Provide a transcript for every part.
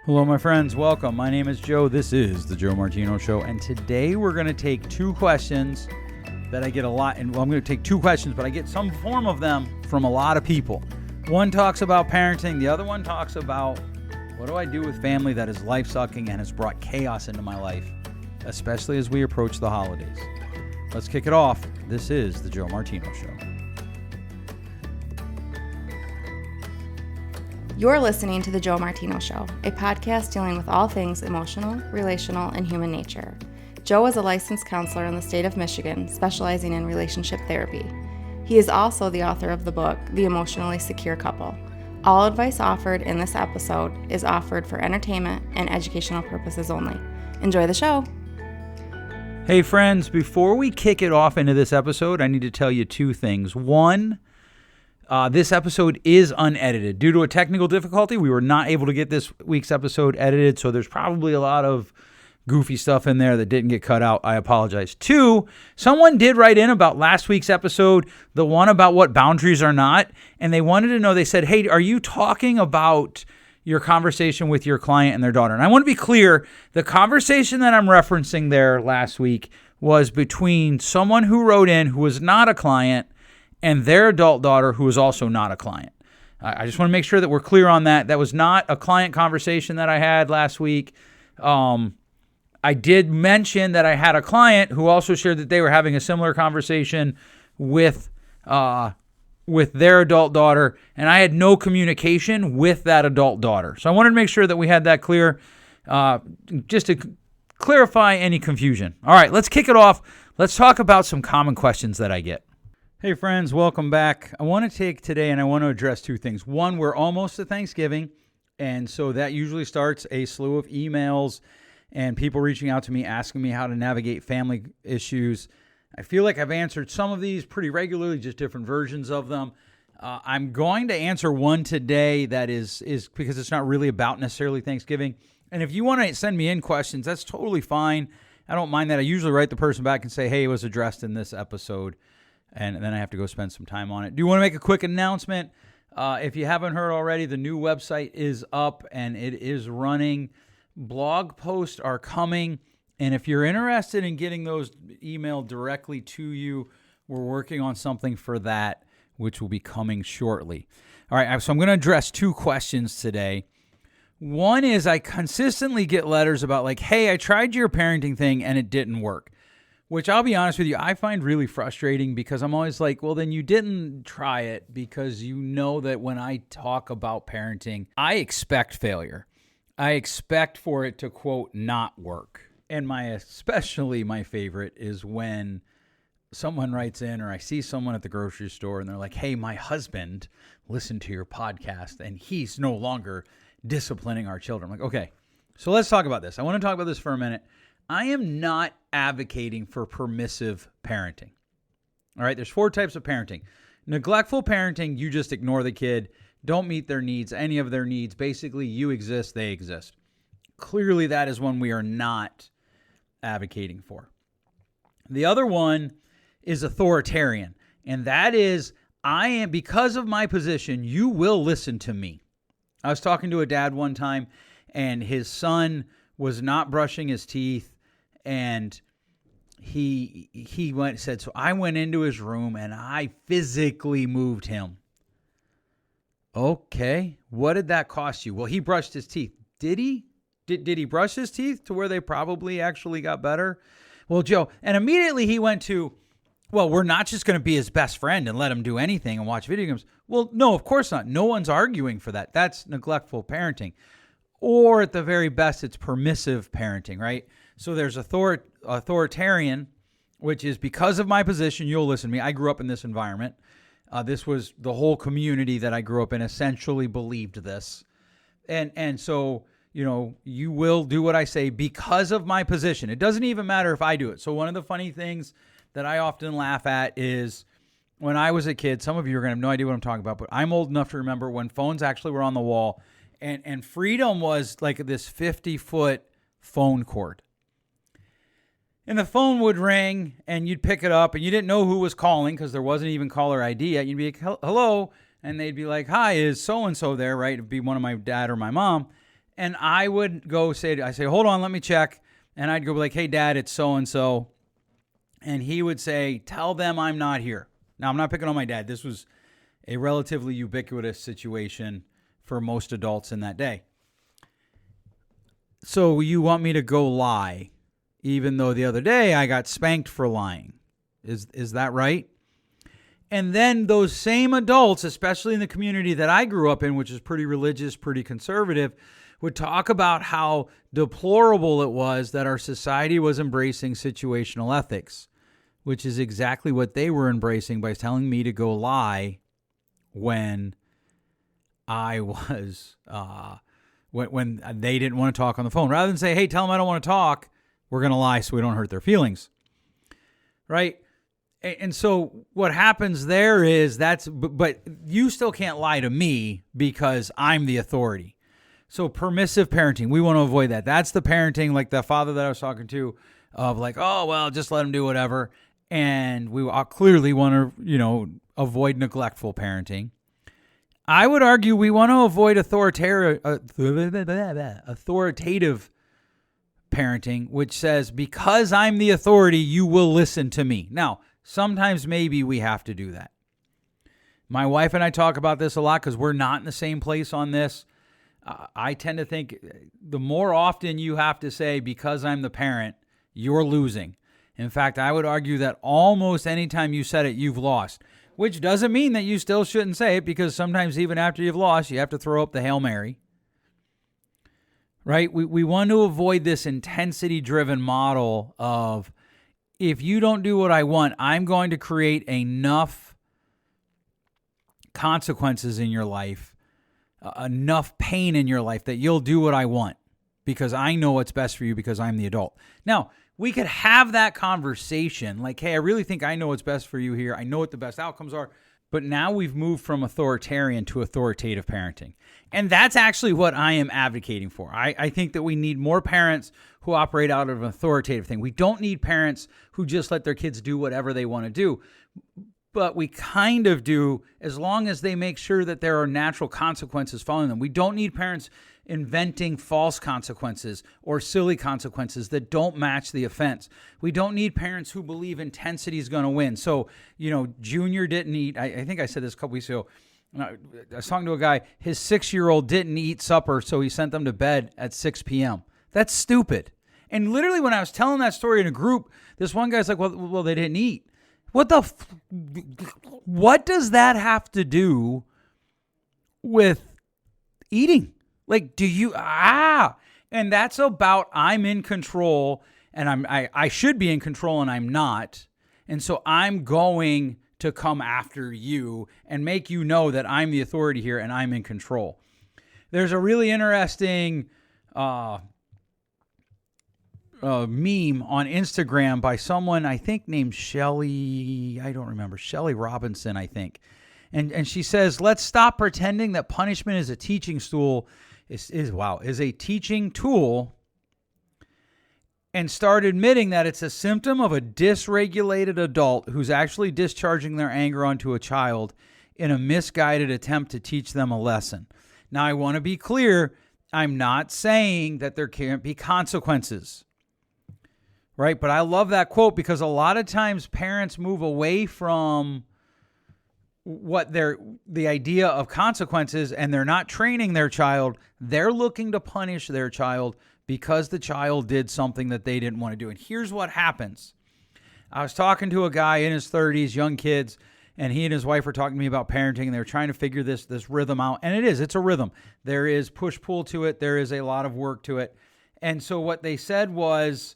Hello, my friends. Welcome. My name is Joe. This is the Joe Martino Show. And today we're going to take two questions that I get a lot. And I'm going to take two questions, but I get some form of them from a lot of people. One talks about parenting. The other one talks about what do I do with family that is life-sucking and has brought chaos into my life, especially as we approach the holidays. Let's kick it off. This is the Joe Martino Show. You're listening to The Joe Martino Show, a podcast dealing with all things emotional, relational, and human nature. Joe is a licensed counselor in the state of Michigan, specializing in relationship therapy. He is also the author of the book, The Emotionally Secure Couple. All advice offered in this episode is offered for entertainment and educational purposes only. Enjoy the show. Hey, friends, before we kick it off into this episode, I need to tell you two things. One, this episode is unedited. Due to a technical difficulty, we were not able to get this week's episode edited, so there's probably a lot of goofy stuff in there that didn't get cut out. I apologize. Two, someone did write in about last week's episode, the one about what boundaries are not, and they wanted to know, they said, hey, are you talking about your conversation with your client and their daughter? And I want to be clear, the conversation that I'm referencing there last week was between someone who wrote in who was not a client and their adult daughter who was also not a client. I just want to make sure that we're clear on that. That was not a client conversation that I had last week. I did mention that I had a client who also shared that they were having a similar conversation with their adult daughter, and I had no communication with that adult daughter. So I wanted to make sure that we had that clear, just to clarify any confusion. All right, let's kick it off. Let's talk about some common questions that I get. Hey friends, welcome back. I want to take today and I want to address two things. One, we're almost to Thanksgiving, and so that usually starts a slew of emails and people reaching out to me asking me how to navigate family issues. I feel like I've answered some of these pretty regularly, just different versions of them. I'm going to answer one today that is because it's not really about necessarily Thanksgiving. And if you want to send me in questions, that's totally fine. I don't mind that. I usually write the person back and say, hey, it was addressed in this episode. And then I have to go spend some time on it. Do you want to make a quick announcement? If you haven't heard already, the new website is up and it is running. Blog posts are coming. And if you're interested in getting those emailed directly to you, we're working on something for that, which will be coming shortly. All right, so I'm going to address two questions today. One is I consistently get letters about like, hey, I tried your parenting thing and it didn't work. Which I'll be honest with you, I find really frustrating because I'm always like, well, then you didn't try it because you know that when I talk about parenting, I expect failure. I expect for it to, quote, not work. And especially my favorite is when someone writes in or I see someone at the grocery store and they're like, hey, my husband listened to your podcast and he's no longer disciplining our children. I'm like, okay, so let's talk about this. I want to talk about this for a minute. I am not advocating for permissive parenting. All right, there's four types of parenting. Neglectful parenting, you just ignore the kid, don't meet their needs, any of their needs. Basically, you exist, they exist. Clearly, that is one we are not advocating for. The other one is authoritarian, and that is, because of my position, you will listen to me. I was talking to a dad one time, and his son was not brushing his teeth. And he said, so I went into his room and I physically moved him. Okay, what did that cost you? Well, he brushed his teeth. Did he? Did he brush his teeth to where they probably actually got better? Well, Joe, and immediately he went to, well, we're not just going to be his best friend and let him do anything and watch video games. Well, no, of course not. No one's arguing for that. That's neglectful parenting. Or at the very best, it's permissive parenting, right? So there's authoritarian, which is because of my position, you'll listen to me. I grew up in this environment. This was the whole community that I grew up in essentially believed this. And so, you will do what I say because of my position. It doesn't even matter if I do it. So one of the funny things that I often laugh at is when I was a kid, some of you are going to have no idea what I'm talking about, but I'm old enough to remember when phones actually were on the wall and Freedom was like this 50-foot phone cord. And the phone would ring, and you'd pick it up, and you didn't know who was calling because there wasn't even caller ID yet. You'd be like, hello, and they'd be like, hi, is so-and-so there, right? It'd be one of my dad or my mom. And I would go I say, hold on, let me check. And I'd go like, hey, Dad, it's so-and-so. And he would say, tell them I'm not here. Now, I'm not picking on my dad. This was a relatively ubiquitous situation for most adults in that day. So you want me to go lie, even though the other day I got spanked for lying. Is that right? And then those same adults, especially in the community that I grew up in, which is pretty religious, pretty conservative, would talk about how deplorable it was that our society was embracing situational ethics, which is exactly what they were embracing by telling me to go lie when I was, when they didn't want to talk on the phone. Rather than say, hey, tell them I don't want to talk, we're going to lie so we don't hurt their feelings. Right? And so what happens there is but you still can't lie to me because I'm the authority. So permissive parenting, we want to avoid that. That's the parenting, like the father that I was talking to, of like, oh, well, just let him do whatever. And we clearly want to, avoid neglectful parenting. I would argue we want to avoid authoritative parenting, which says, because I'm the authority, you will listen to me. Now, sometimes maybe we have to do that. My wife and I talk about this a lot because we're not in the same place on this. I tend to think the more often you have to say, because I'm the parent, you're losing. In fact, I would argue that almost any time you said it, you've lost, which doesn't mean that you still shouldn't say it, because sometimes even after you've lost, you have to throw up the Hail Mary. Right? We want to avoid this intensity-driven model of, if you don't do what I want, I'm going to create enough consequences in your life, enough pain in your life that you'll do what I want because I know what's best for you because I'm the adult. Now, we could have that conversation like, hey, I really think I know what's best for you here. I know what the best outcomes are. But now we've moved from authoritarian to authoritative parenting. And that's actually what I am advocating for. I think that we need more parents who operate out of an authoritative thing. We don't need parents who just let their kids do whatever they want to do. But we kind of do, as long as they make sure that there are natural consequences following them. We don't need parents inventing false consequences or silly consequences that don't match the offense. We don't need parents who believe intensity is going to win. So, Junior didn't eat. I think I said this a couple weeks ago. I was talking to a guy, his 6-year-old didn't eat supper, so he sent them to bed at 6 p.m. That's stupid. And literally when I was telling that story in a group, this one guy's like, well, they didn't eat. What does that have to do with eating? Like, and that's about, I'm in control and I should be in control and I'm not. And so I'm going to come after you and make you know that I'm the authority here and I'm in control. There's a really interesting meme on Instagram by someone I think named Shelly. I don't remember. Shelly Robinson, I think. And she says, let's stop pretending that punishment is a teaching tool. Is a teaching tool, and start admitting that it's a symptom of a dysregulated adult who's actually discharging their anger onto a child in a misguided attempt to teach them a lesson. Now, I want to be clear. I'm not saying that there can't be consequences, right? But I love that quote because a lot of times parents move away from the idea of consequences, and they're not training their child. They're looking to punish their child because the child did something that they didn't want to do. And here's what happens. I was talking to a guy in his 30s, young kids, and he and his wife were talking to me about parenting, and they were trying to figure this rhythm out. And it's a rhythm. There is push-pull to it. There is a lot of work to it. And so what they said was,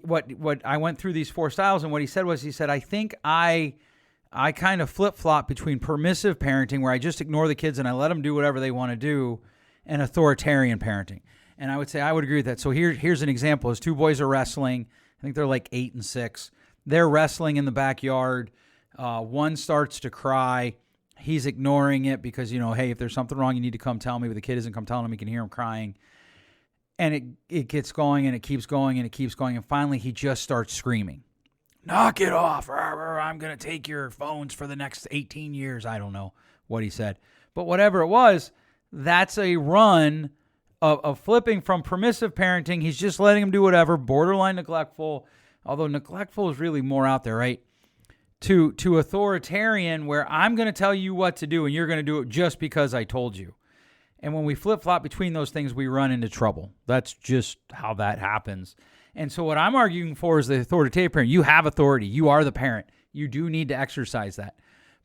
what I went through these 4 styles, and what he said, I think I kind of flip-flop between permissive parenting, where I just ignore the kids and I let them do whatever they want to do, and authoritarian parenting. And I would say I would agree with that. So here's an example. His 2 boys are wrestling. I think they're like 8 and 6. They're wrestling in the backyard. One starts to cry. He's ignoring it because, hey, if there's something wrong, you need to come tell me. But the kid isn't come telling him. He can hear him crying. And it gets going, and it keeps going, and it keeps going. And finally, he just starts screaming. Knock it off. I'm going to take your phones for the next 18 years. I don't know what he said. But whatever it was, that's a run of flipping from permissive parenting, he's just letting him do whatever, borderline neglectful, although neglectful is really more out there, right? To authoritarian, where I'm going to tell you what to do and you're going to do it just because I told you. And when we flip-flop between those things, we run into trouble. That's just how that happens. And so what I'm arguing for is the authoritative parent. You have authority. You are the parent. You do need to exercise that.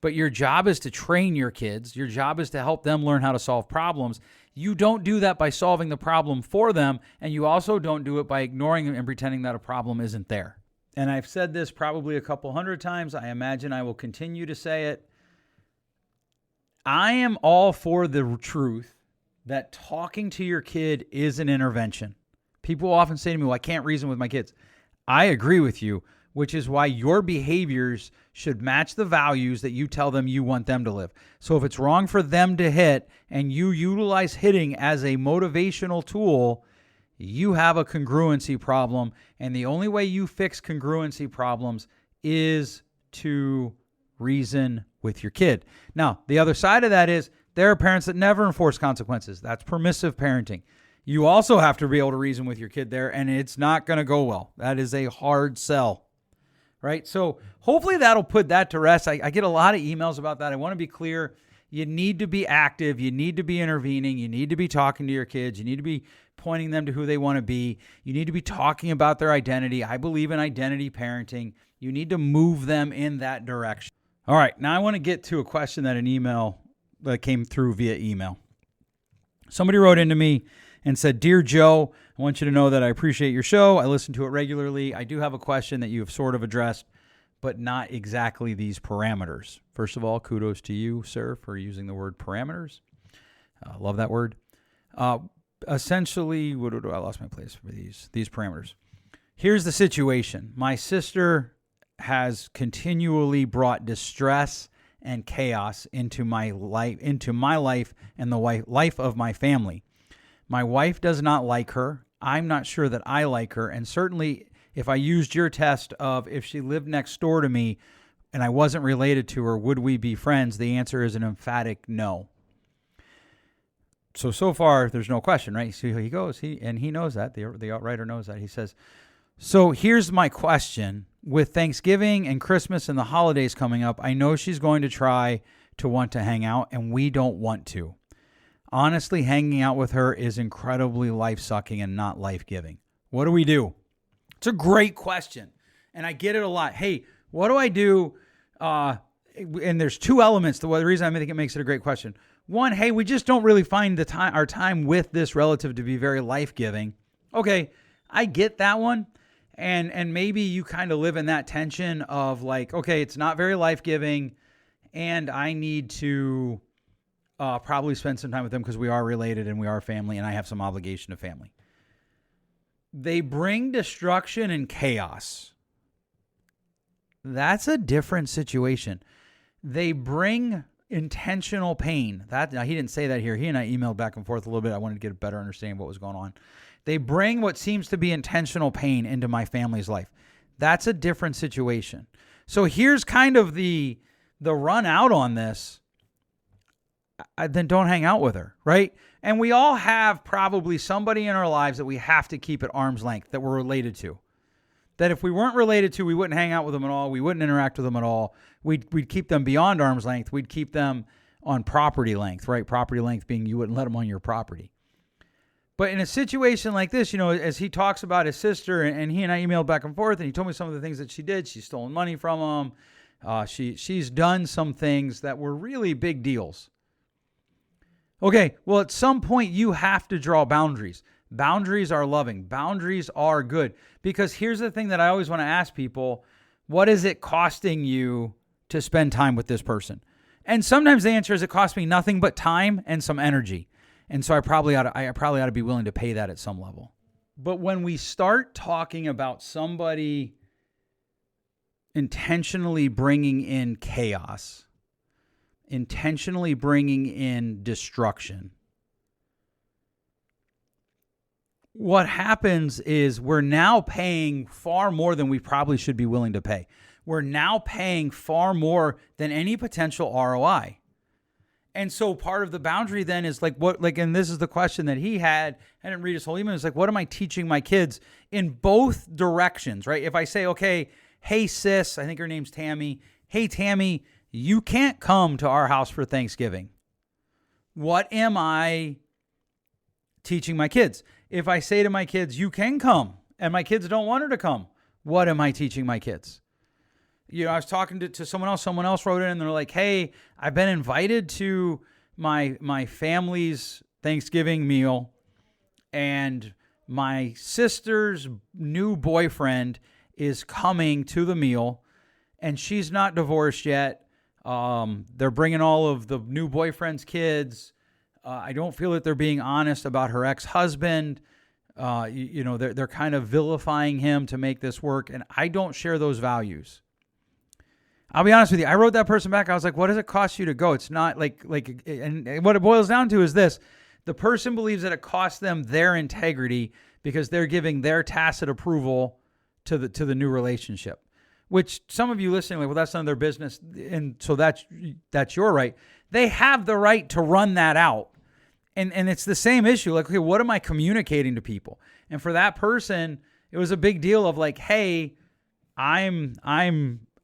But your job is to train your kids. Your job is to help them learn how to solve problems. You don't do that by solving the problem for them, and you also don't do it by ignoring them and pretending that a problem isn't there. And I've said this probably a couple hundred times. I imagine I will continue to say it. I am all for the truth that talking to your kid is an intervention. People often say to me, well, I can't reason with my kids. I agree with you, which is why your behaviors should match the values that you tell them you want them to live. So if it's wrong for them to hit and you utilize hitting as a motivational tool, you have a congruency problem. And the only way you fix congruency problems is to reason with your kid. Now, the other side of that is there are parents that never enforce consequences. That's permissive parenting. You also have to be able to reason with your kid there, and it's not going to go well. That is a hard sell, right? So hopefully that'll put that to rest. I get a lot of emails about that. I want to be clear. You need to be active. You need to be intervening. You need to be talking to your kids. You need to be pointing them to who they want to be. You need to be talking about their identity. I believe in identity parenting. You need to move them in that direction. All right, now I want to get to a question that came through via email. Somebody wrote into me and said, Dear Joe, I want you to know that I appreciate your show. I listen to it regularly. I do have a question that you have sort of addressed, but not exactly these parameters. First of all, kudos to you, sir, for using the word parameters. Love that word. Essentially, I lost my place for these parameters. Here's the situation. My sister has continually brought distress and chaos into my life and the life of my family. My wife does not like her. I'm not sure that I like her. And certainly if I used your test of if she lived next door to me and I wasn't related to her, would we be friends? The answer is an emphatic no. So far, there's no question, right? See how he goes. He knows that. The outrighter knows that. He says, so here's my question. With Thanksgiving and Christmas and the holidays coming up, I know she's going to try to want to hang out, and we don't want to. Honestly, hanging out with her is incredibly life-sucking and not life-giving. What do we do? It's a great question, and I get it a lot. Hey, what do I do? And there's two elements to the reason I think it makes it a great question. One, hey, we just don't really find our time with this relative to be very life-giving. Okay, I get that one. And maybe you kind of live in that tension of like, okay, it's not very life-giving, and I need to probably spend some time with them because we are related and we are family, and I have some obligation to family. They bring destruction and chaos. That's a different situation. They bring intentional pain. Now, he didn't say that here. He and I emailed back and forth a little bit. I wanted to get a better understanding of what was going on. They bring what seems to be intentional pain into my family's life. That's a different situation. So here's kind of the run out on this. Then don't hang out with her, right? And we all have probably somebody in our lives that we have to keep at arm's length that we're related to. That if we weren't related to, we wouldn't hang out with them at all. We wouldn't interact with them at all. We'd keep them beyond arm's length. We'd keep them on property length, right? Property length being you wouldn't let them on your property. But in a situation like this, as he talks about his sister, and he and I emailed back and forth, and he told me some of the things that she did. She's stolen money from him. She's done some things that were really big deals. Okay, well, at some point, you have to draw boundaries. Boundaries are loving. Boundaries are good. Because here's the thing that I always want to ask people. What is it costing you to spend time with this person? And sometimes the answer is it costs me nothing but time and some energy. And so I probably ought to be willing to pay that at some level. But when we start talking about somebody intentionally bringing in chaos, intentionally bringing in destruction, what happens is we're now paying far more than we probably should be willing to pay. We're now paying far more than any potential ROI. And so part of the boundary then is like, and this is the question that he had. I didn't read his whole email. It's like, what am I teaching my kids in both directions, right? If I say, okay, hey, sis, I think her name's Tammy. Hey, Tammy, you can't come to our house for Thanksgiving. What am I teaching my kids? If I say to my kids, you can come, and my kids don't want her to come, what am I teaching my kids? I was talking to someone else wrote in and they're like, hey, I've been invited to my family's Thanksgiving meal and my sister's new boyfriend is coming to the meal and she's not divorced yet. They're bringing all of the new boyfriend's kids. I don't feel that they're being honest about her ex-husband. They're kind of vilifying him to make this work. And I don't share those values. I'll be honest with you. I wrote that person back. I was like, what does it cost you to go? It's not and what it boils down to is this. The person believes that it costs them their integrity because they're giving their tacit approval to the new relationship, which some of you listening, like, well, that's none of their business. And so that's your right. They have the right to run that out. And it's the same issue. Like, okay, what am I communicating to people? And for that person, it was a big deal of like, hey, I'm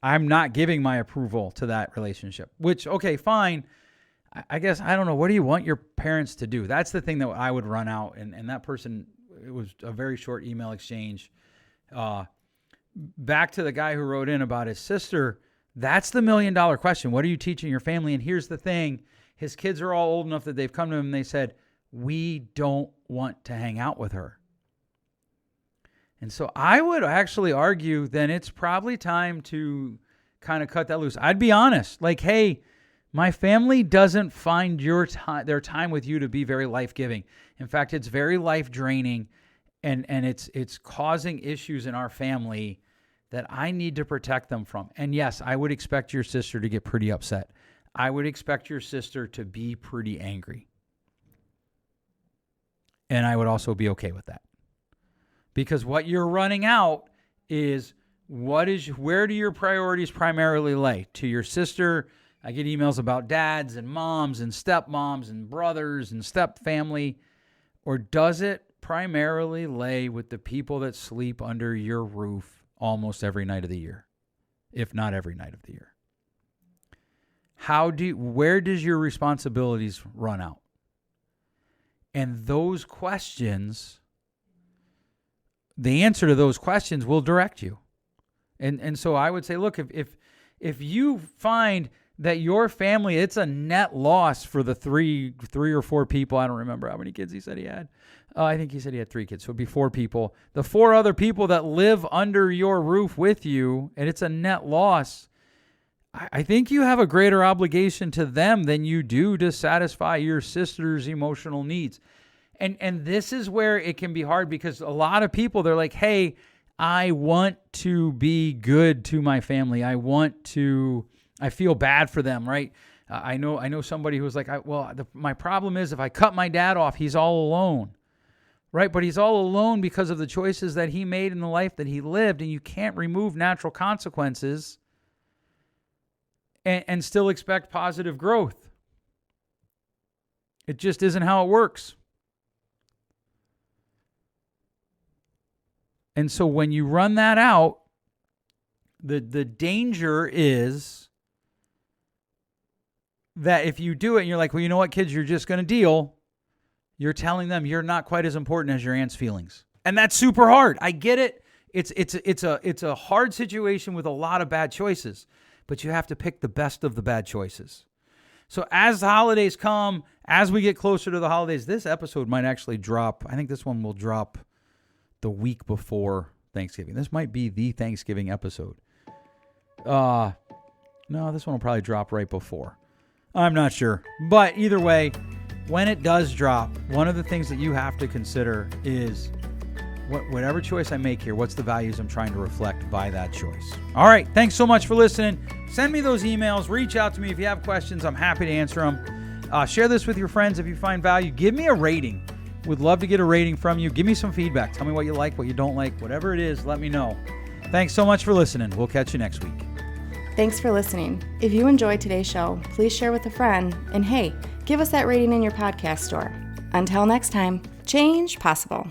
not giving my approval to that relationship, which, okay, fine. I guess, I don't know. What do you want your parents to do? That's the thing that I would run out. And that person, it was a very short email exchange. Back to the guy who wrote in about his sister. That's the $1 million question. What are you teaching your family? And here's the thing. His kids are all old enough that they've come to him and they said, we don't want to hang out with her. And so I would actually argue then it's probably time to kind of cut that loose. I'd be honest, like, hey, my family doesn't find their time with you to be very life-giving. In fact, it's very life-draining, and it's causing issues in our family that I need to protect them from. And yes, I would expect your sister to get pretty upset. I would expect your sister to be pretty angry. And I would also be okay with that. Because what you're running out is where do your priorities primarily lay? To your sister, I get emails about dads and moms and stepmoms and brothers and step family. Or does it primarily lay with the people that sleep under your roof almost every night of the year, if not every night of the year? Where does your responsibilities run out? And those questions, the answer to those questions will direct you. And so I would say, look, if you find that your family, it's a net loss for the three or four people, I don't remember how many kids he said he had. I think he said he had 3 kids, so it'd be 4 people. The 4 other people that live under your roof with you, and it's a net loss, I think you have a greater obligation to them than you do to satisfy your sister's emotional needs. And this is where it can be hard because a lot of people, they're like, hey, I want to be good to my family. I feel bad for them, right? I know somebody who was like, my problem is if I cut my dad off, he's all alone, right? But he's all alone because of the choices that he made in the life that he lived, and you can't remove natural consequences and still expect positive growth. It just isn't how it works. And so when you run that out, the danger is that if you do it and you're like, well, you know what, kids, you're just going to deal, you're telling them you're not quite as important as your aunt's feelings. And that's super hard. I get it. It's a hard situation with a lot of bad choices, but you have to pick the best of the bad choices. So as the holidays come, as we get closer to the holidays, this episode might actually drop. I think this one will drop the week before Thanksgiving. This might be the Thanksgiving episode. No, this one will probably drop right before. I'm not sure. But either way, when it does drop, one of the things that you have to consider is whatever choice I make here, what's the values I'm trying to reflect by that choice. All right. Thanks so much for listening. Send me those emails. Reach out to me if you have questions. I'm happy to answer them. Share this with your friends if you find value. Give me a rating. Would love to get a rating from you. Give me some feedback. Tell me what you like, what you don't like. Whatever it is, let me know. Thanks so much for listening. We'll catch you next week. Thanks for listening. If you enjoyed today's show, please share with a friend. And hey, give us that rating in your podcast store. Until next time, change possible.